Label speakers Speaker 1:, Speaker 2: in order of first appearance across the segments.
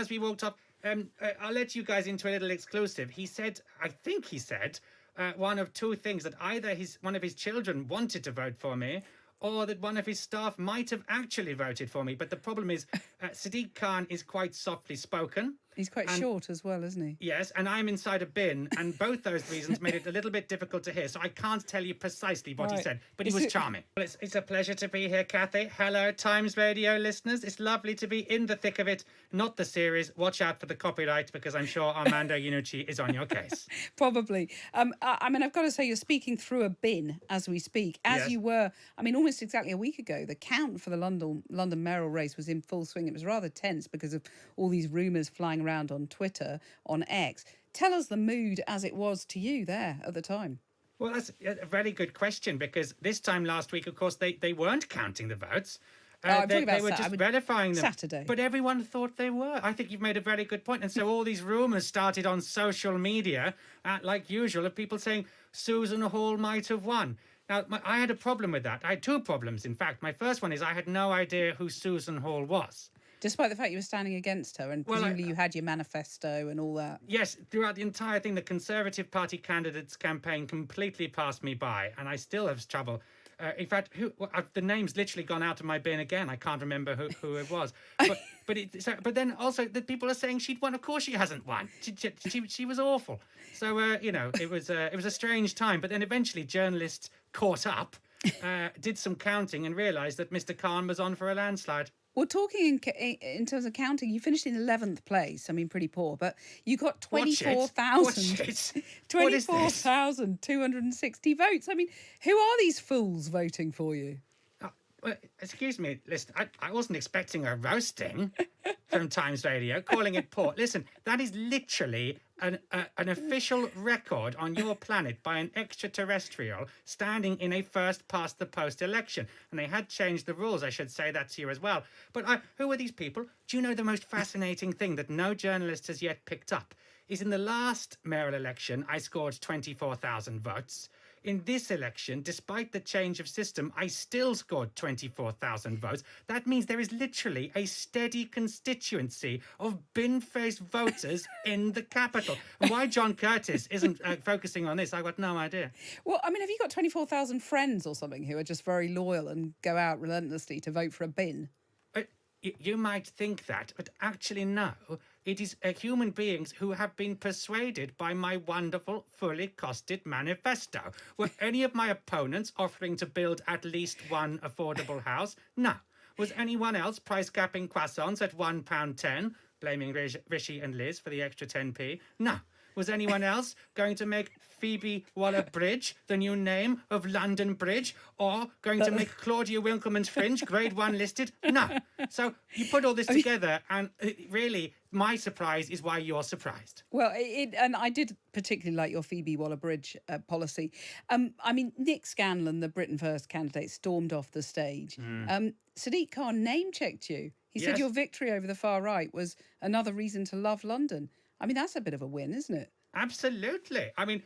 Speaker 1: as we walked up, I'll let you guys into a little exclusive. I think he said, one of two things: that either one of his children wanted to vote for me, or that one of his staff might have actually voted for me. But the problem is, Sadiq Khan is quite softly spoken.
Speaker 2: He's quite short as well, isn't he?
Speaker 1: Yes, and I'm inside a bin, and both those reasons made it a little bit difficult to hear, so I can't tell you precisely what he said, but he was charming. Well, it's a pleasure to be here, Cathy. Hello, Times Radio listeners. It's lovely to be in the thick of it, not the series. Watch out for the copyright, because I'm sure Armando Iannucci is on your case.
Speaker 2: Probably. I mean, I've got to say, you're speaking through a bin as we speak, as you were, I mean, almost exactly a week ago. The count for the London mayoral race was in full swing. It was rather tense because of all these rumours flying around on Twitter, on X. Tell us the mood as it was to you there at the time.
Speaker 1: Well, that's a very good question, because this time last week, of course, they weren't counting the votes. They were just verifying them.
Speaker 2: Saturday.
Speaker 1: But everyone thought they were. I think you've made a very good point. And so all these rumours started on social media, like usual, of people saying Susan Hall might have won. Now, I had a problem with that. I had two problems, in fact. My first one is I had no idea who Susan Hall was.
Speaker 2: Despite the fact you were standing against her, and presumably you had your manifesto and all that.
Speaker 1: Yes, throughout the entire thing, the Conservative Party candidates campaign completely passed me by, and I still have trouble. In fact, the name's literally gone out of my bin again. I can't remember who it was. But then also the people are saying she'd won. Of course she hasn't won. She was awful. So it was a strange time. But then eventually journalists caught up, did some counting, and realised that Mr. Khan was on for a landslide.
Speaker 2: Well, talking in terms of counting, you finished in 11th place. I mean, pretty poor, but you got 24,260 votes. I mean, who are these fools voting for you?
Speaker 1: Well, excuse me, listen, I wasn't expecting a roasting from Times Radio, calling it poor. Listen, that is literally an official record on your planet by an extraterrestrial standing in a first-past-the-post election. And they had changed the rules, I should say that to you as well. But who are these people? Do you know the most fascinating thing that no journalist has yet picked up is in the last mayoral election, I scored 24,000 votes. In this election, despite the change of system, I still scored 24,000 votes. That means there is literally a steady constituency of Binface voters in the capital. And why John Curtis isn't focusing on this, I've got no idea.
Speaker 2: Well, I mean, have you got 24,000 friends or something who are just very loyal and go out relentlessly to vote for a bin?
Speaker 1: You might think that, but actually no. It is human beings who have been persuaded by my wonderful, fully costed manifesto. Were any of my opponents offering to build at least one affordable house? No. Was anyone else price capping croissants at £1.10, blaming Rishi and Liz for the extra 10p? No. Was anyone else going to make Phoebe Waller-Bridge the new name of London Bridge, or going to make Claudia Winkleman's Fringe grade 1 listed? No. So you put all this together, and really, my surprise is why you're surprised.
Speaker 2: Well, and I did particularly like your Phoebe Waller-Bridge policy. I mean, Nick Scanlon, the Britain First candidate, stormed off the stage. Sadiq Khan name-checked you. He said your victory over the far right was another reason to love London. I mean, that's a bit of a win, isn't it?
Speaker 1: Absolutely. I mean,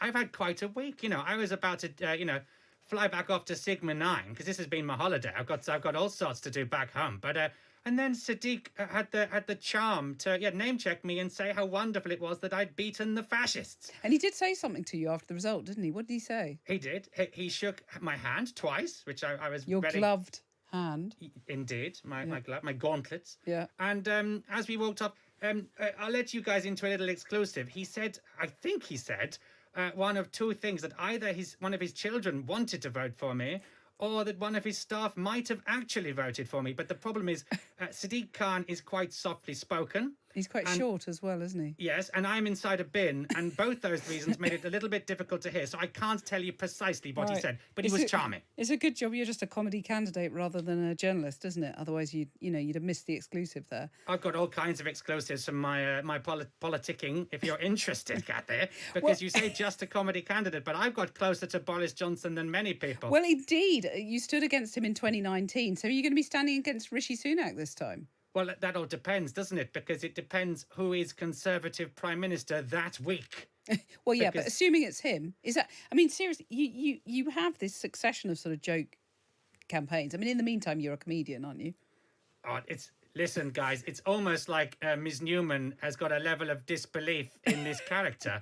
Speaker 1: I've had quite a week. I was about to, fly back off to Sigma 9 because this has been my holiday. I've got all sorts to do back home. But and then Sadiq had the charm to name check me and say how wonderful it was that I'd beaten the fascists.
Speaker 2: And he did say something to you after the result, didn't he? What did he say?
Speaker 1: He did. He shook my hand twice, which I was
Speaker 2: your gloved hand.
Speaker 1: Indeed, my glove, my gauntlets.
Speaker 2: Yeah.
Speaker 1: And as we walked up. I'll let you guys into a little exclusive. I think he said, one of two things: that either one of his children wanted to vote for me, or that one of his staff might have actually voted for me. But the problem is, Sadiq Khan is quite softly spoken.
Speaker 2: He's quite short as well, isn't he?
Speaker 1: Yes, and I'm inside a bin, and both those reasons made it a little bit difficult to hear, so I can't tell you precisely what he said, but he was charming.
Speaker 2: It's a good job you're just a comedy candidate rather than a journalist, isn't it? Otherwise, you'd have missed the exclusive there.
Speaker 1: I've got all kinds of exclusives from my politicking, if you're interested, Cathy, because you say just a comedy candidate, but I've got closer to Boris Johnson than many people.
Speaker 2: Well, indeed. You stood against him in 2019, so are you going to be standing against Rishi Sunak this time?
Speaker 1: Well, that all depends, doesn't it? Because it depends who is Conservative Prime Minister that week.
Speaker 2: Well, yeah, but assuming it's him, is that... I mean, seriously, you have this succession of sort of joke campaigns. I mean, in the meantime, you're a comedian, aren't you?
Speaker 1: Oh, Listen, guys, it's almost like Ms. Newman has got a level of disbelief in this character,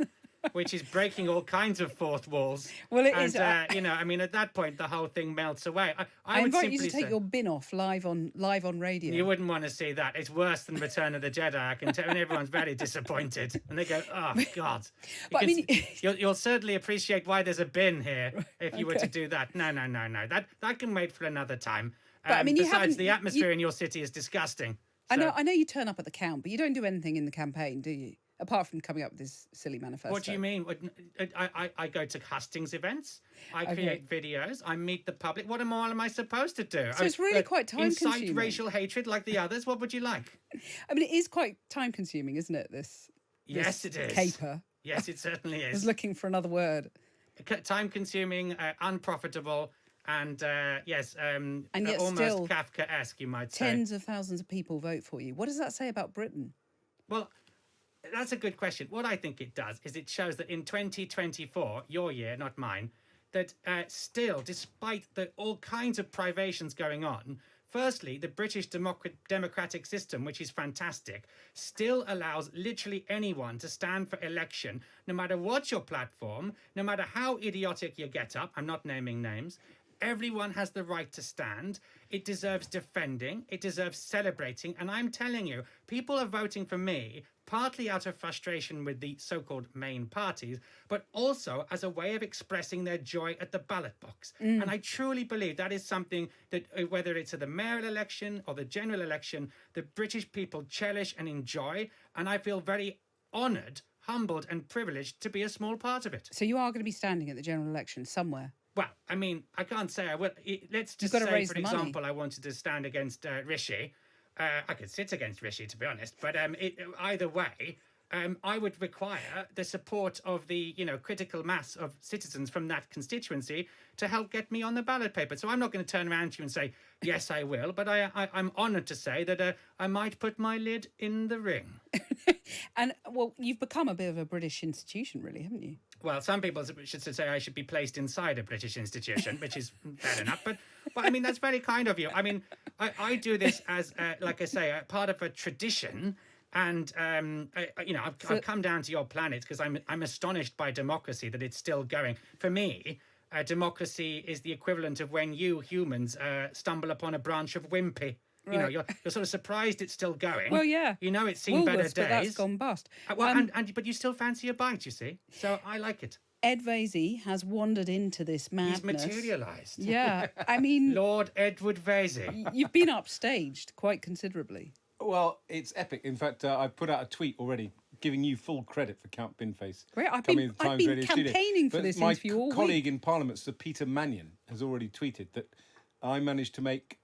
Speaker 1: which is breaking all kinds of fourth walls.
Speaker 2: Well, it
Speaker 1: and,
Speaker 2: is.
Speaker 1: you know, I mean, at that point, the whole thing melts away.
Speaker 2: I
Speaker 1: would
Speaker 2: invite you
Speaker 1: simply
Speaker 2: to take
Speaker 1: say,
Speaker 2: your bin off live on radio.
Speaker 1: you wouldn't want to see that. It's worse than Return of the Jedi, I can tell. And everyone's very disappointed. And they go, oh, God.
Speaker 2: But I mean,
Speaker 1: you'll certainly appreciate why there's a bin here if you were to do that. No. That can wait for another time.
Speaker 2: But I mean,
Speaker 1: besides, the atmosphere in your city is disgusting. So.
Speaker 2: I know you turn up at the count, but you don't do anything in the campaign, do you? Apart from coming up with this silly manifesto.
Speaker 1: What do you mean? I go to hustings events. I create videos. I meet the public. What more am I supposed to do?
Speaker 2: So it's really quite time-consuming.
Speaker 1: Incite racial hatred like the others? What would you like?
Speaker 2: I mean, it is quite time-consuming, isn't it,
Speaker 1: Yes, it is.
Speaker 2: Caper.
Speaker 1: Yes, it certainly is.
Speaker 2: I was looking for another word.
Speaker 1: Time-consuming, unprofitable, and yes,
Speaker 2: and yet
Speaker 1: almost
Speaker 2: still
Speaker 1: Kafkaesque, you might say.
Speaker 2: Tens of thousands of people vote for you. What does that say about Britain?
Speaker 1: Well, that's a good question. What I think it does is it shows that in 2024, your year, not mine, that still, despite all kinds of privations going on, firstly, the British democratic system, which is fantastic, still allows literally anyone to stand for election, no matter what your platform, no matter how idiotic you get up. I'm not naming names. Everyone has the right to stand. It deserves defending. It deserves celebrating. And I'm telling you, people are voting for me partly out of frustration with the so-called main parties, but also as a way of expressing their joy at the ballot box. And I truly believe that is something that, whether it's at the mayoral election or the general election, the British people cherish and enjoy. And I feel very honoured, humbled and privileged to be a small part of it.
Speaker 2: So you are going to be standing at the general election somewhere?
Speaker 1: Well, I mean, I can't say I will. Let's just say, for example, I wanted to stand against Rishi. I could sit against Rishi, to be honest. But either way, I would require the support of the critical mass of citizens from that constituency to help get me on the ballot paper. So I'm not going to turn around to you and say, yes, I will. But I'm honoured to say that I might put my lid in the ring.
Speaker 2: And, well, you've become a bit of a British institution, really, haven't you?
Speaker 1: Well, some people should say I should be placed inside a British institution, which is fair enough. But I mean, that's very kind of you. I mean, I do this as, like I say, part of a tradition. And, I've come down to your planet because I'm astonished by democracy, that it's still going. For me, democracy is the equivalent of when you humans stumble upon a branch of wimpy. Right. You're sort of surprised it's still going.
Speaker 2: Well, yeah.
Speaker 1: It's seen better days.
Speaker 2: But that's gone bust.
Speaker 1: But you still fancy a bite, you see. So I like it.
Speaker 2: Ed Vaisey has wandered into this madness.
Speaker 1: He's materialised.
Speaker 2: Yeah, I mean...
Speaker 1: Lord Edward Vaisey.
Speaker 2: You've been upstaged quite considerably.
Speaker 3: Well, it's epic. In fact, I've put out a tweet already giving you full credit for Count Binface.
Speaker 2: Great. I've been campaigning for this interview all week.
Speaker 3: My colleague in Parliament, Sir Peter Mannion, has already tweeted that I managed to make...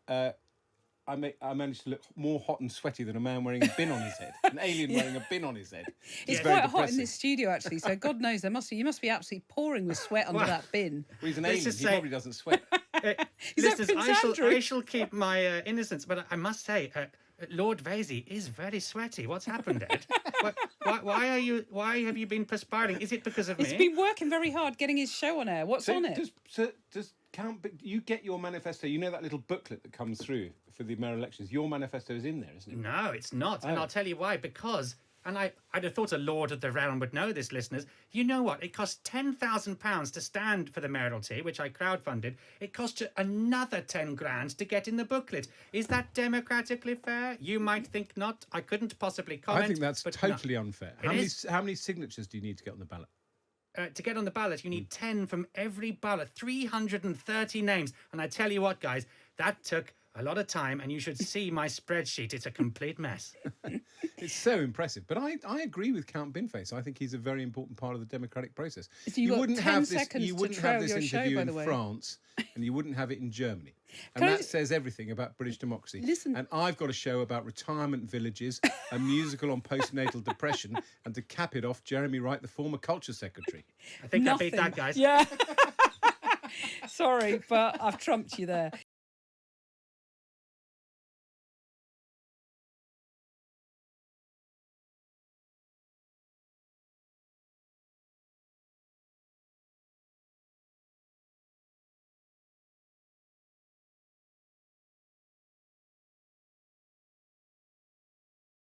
Speaker 3: I managed to look more hot and sweaty than a man wearing a bin on his head. An alien wearing a bin on his head.
Speaker 2: It's quite hot in this studio, actually. So God knows you must be absolutely pouring with sweat under that bin.
Speaker 3: Well, he's an alien. He probably doesn't sweat.
Speaker 1: Listen, I shall keep my innocence, but I must say, Lord Vaisey is very sweaty. What's happened, Ed? Why have you been perspiring? Is it because of me?
Speaker 2: He's been working very hard getting his show on air. What's on it?
Speaker 3: Does Count, you get your manifesto, that little booklet that comes through for the mayoral elections, your manifesto is in there, isn't it?
Speaker 1: No, it's not. And I'll tell you why. Because, and I'd have thought a lord of the realm would know this, listeners. You know what? It costs £10,000 to stand for the mayoralty, which I crowdfunded. It costs you another 10 grand to get in the booklet. Is that democratically fair? You might think not. I couldn't possibly comment.
Speaker 3: I think that's totally unfair. How many signatures do you need to get on the ballot?
Speaker 1: To get on the ballot, you need 10 from every ballot, 330 names. And I tell you what, guys, that took a lot of time, and you should see my spreadsheet. It's a complete mess.
Speaker 3: It's so impressive. But I agree with Count Binface. I think he's a very important part of the democratic process.
Speaker 2: So you wouldn't have this
Speaker 3: interview in France, and you wouldn't have it in Germany. And that says everything about British democracy.
Speaker 2: Listen.
Speaker 3: And I've got a show about retirement villages, a musical on postnatal depression, and to cap it off, Jeremy Wright, the former culture secretary.
Speaker 1: I think I beat that, guys.
Speaker 2: Yeah. Sorry, but I've trumped you there.